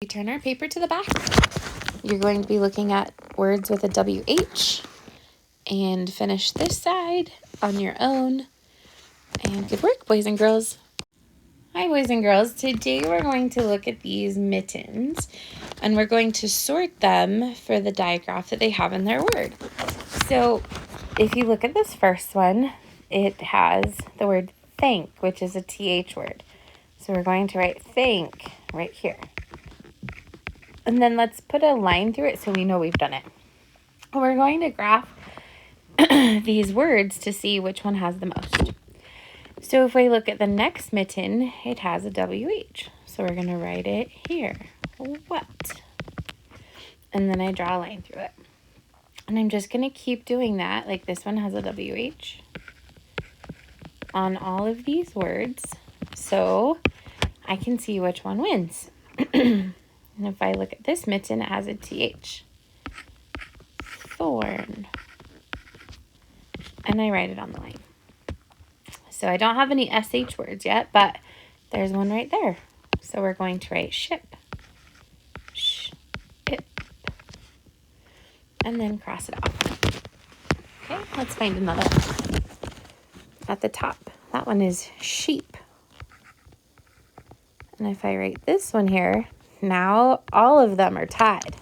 turn our paper to the back, you're going to be looking at words with a WH, and finish this side on your own. And good work, boys and girls. Hi, boys and girls. Today we're going to look at these mittens, and we're going to sort them for the diagraph that they have in their word. So if you look at this first one, it has the word thank, which is a TH word. So we're going to write thank right here. And then let's put a line through it so we know we've done it. We're going to graph these words to see which one has the most. So if we look at the next mitten, it has a WH. So we're going to write it here. What? And then I draw a line through it. And I'm just going to keep doing that. Like this one has a WH on all of these words. So I can see which one wins. And if I look at this mitten, it has a TH. Thorn. And I write it on the line. So I don't have any SH words yet, but there's one right there. So we're going to write ship. Ship. And then cross it off. Okay, let's find another one. At the top, that one is sheep. And if I write this one here, now all of them are tied.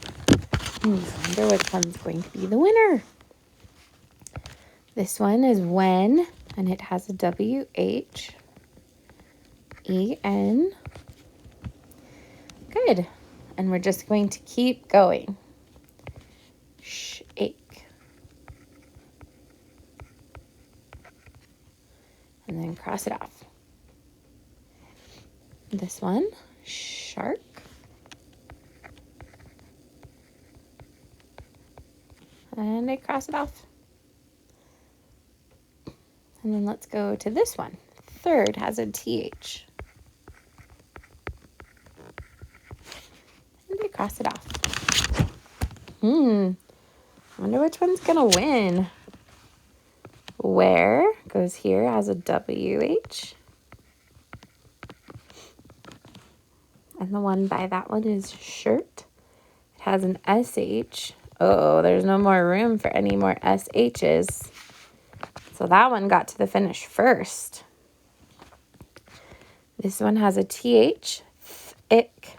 I wonder which one's going to be the winner. This one is when, and it has a WH-E-N. Good. And we're just going to keep going. Shake. And then cross it off. This one, shark. And I cross it off. And then let's go to this one. Third has a TH. And I cross it off. I wonder which one's going to win. Where goes here, has a WH. And the one by that one is shirt. It has an SH. Oh, there's no more room for any more SHs. So that one got to the finish first. This one has a TH. Ick.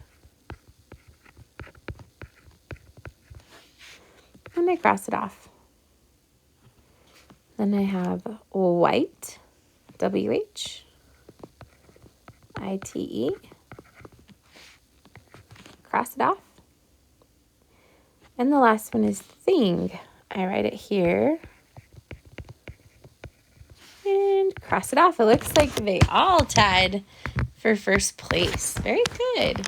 And I cross it off. Then I have white. WH. ITE. Cross it off. And the last one is thing. I write it here. And cross it off. It looks like they all tied for first place. Very good.